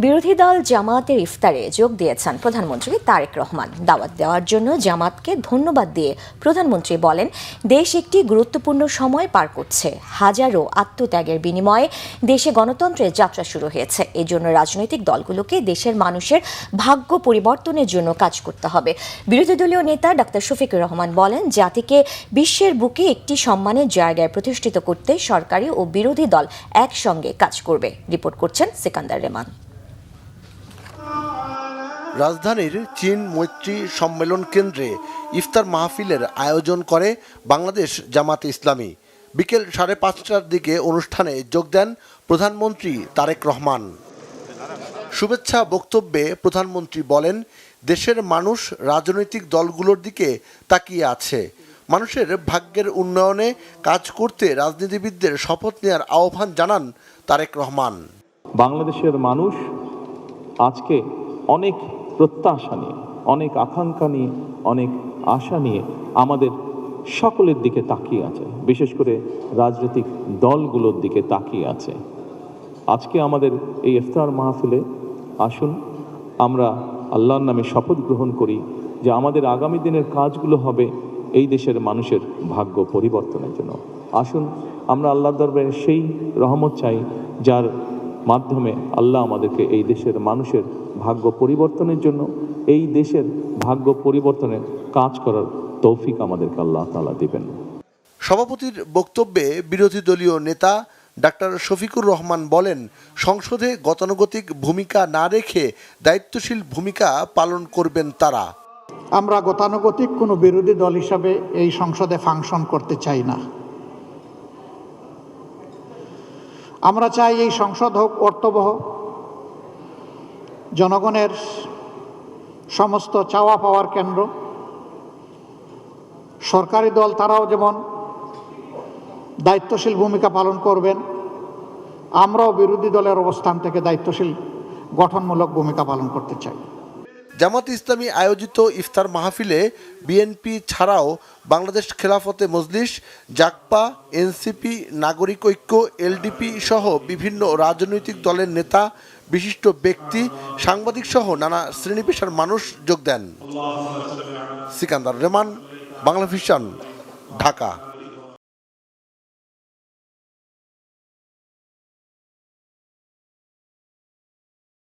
বিরোধী দল জামায়াতের ইফতারে যোগ দিয়েছেন প্রধানমন্ত্রী তারেক রহমান। দাওয়াত দেওয়ার জন্য জামাতকে ধন্যবাদ দিয়ে প্রধানমন্ত্রী বলেন, দেশ একটি গুরুত্বপূর্ণ সময় পার করছে। হাজারো আত্মত্যাগের বিনিময়ে দেশে গণতন্ত্রের যাত্রা শুরু হয়েছে। এজন্য রাজনৈতিক দলগুলোকে দেশের মানুষের ভাগ্য পরিবর্তনের জন্য কাজ করতে হবে। বিরোধী দলীয় নেতা ডাক্তার শফিকুর রহমান বলেন, জাতিকে বিশ্বের বুকে একটি সম্মানের জায়গায় প্রতিষ্ঠিত করতে সরকারি ও বিরোধী দল একসঙ্গে কাজ করবে। রিপোর্ট করছেন সিকান্দার রেমান। রাজধানীর চীন মৈত্রী সম্মেলন কেন্দ্রে ইফতার মাহফিলের আয়োজন করে বাংলাদেশ জামাতে ইসলামী। বিকেল 5:30টার দিকে অনুষ্ঠানে যোগ দেন প্রধানমন্ত্রী তারেক রহমান। শুভেচ্ছা বক্তব্যে প্রধানমন্ত্রী বলেন, দেশের মানুষ রাজনৈতিক দলগুলোর দিকে তাকিয়ে আছে। মানুষের ভাগ্যের উন্নয়নে কাজ করতে রাজনীতিবিদদের শপথ নেওয়ার আহ্বান জানান তারেক রহমান। বাংলাদেশের মানুষ আজকে অনেক প্রত্যাশা নিয়ে, অনেক আকাঙ্ক্ষা নিয়ে, অনেক আশা নিয়ে আমাদের সকলের দিকে তাকিয়ে আছে, বিশেষ করে রাজনৈতিক দলগুলোর দিকে তাকিয়ে আছে। আজকে আমাদের এই ইফতার মাহফিলে আসুন আমরা আল্লাহর নামে শপথ গ্রহণ করি যে আমাদের আগামী দিনের কাজগুলো হবে এই দেশের মানুষের ভাগ্য পরিবর্তনের জন্য। আসুন আমরা আল্লাহর দরবারে সেই রহমত চাই যার মাধ্যমে আল্লাহ আমাদেরকে এই দেশের মানুষের ভাগ্য পরিবর্তনের জন্য, এই দেশের ভাগ্য পরিবর্তনের কাজ করার তৌফিক আমাদেরকে আল্লাহ তাআলা দিবেন। সভাপতির বক্তব্যে বিরোধী দলীয় নেতা ডাক্তার শফিকুর রহমান বলেন, সংসদে গতানুগতিক ভূমিকা না রেখে দায়িত্বশীল ভূমিকা পালন করবেন তারা। আমরা গতানুগতিক কোনো বিরোধী দল হিসাবে এই সংসদে ফাংশন করতে চাই না। আমরা চাই এই সংসদ হোক অর্থবহ, জনগণের সমস্ত চাওয়া পাওয়ার কেন্দ্র। সরকারি দল তারাও যেমন দায়িত্বশীল ভূমিকা পালন করবেন, আমরাও বিরোধী দলের অবস্থান থেকে দায়িত্বশীল গঠনমূলক ভূমিকা পালন করতে চাই। জামাত ইসলামী আয়োজিত ইফতার মাহফিলে বিএনপি ছাড়াও বাংলাদেশ খেলাফতে মজলিস, জাকপা, এনসিপি, নাগরিক ঐক্য, এলডিপি সহ বিভিন্ন রাজনৈতিক দলের নেতা, বিশিষ্ট ব্যক্তি, সাংবাদিক সহ নানা শ্রেণী পেশার মানুষ যোগ দেন। সিকান্দার রেমান, বাংলা ভিশন, ঢাকা।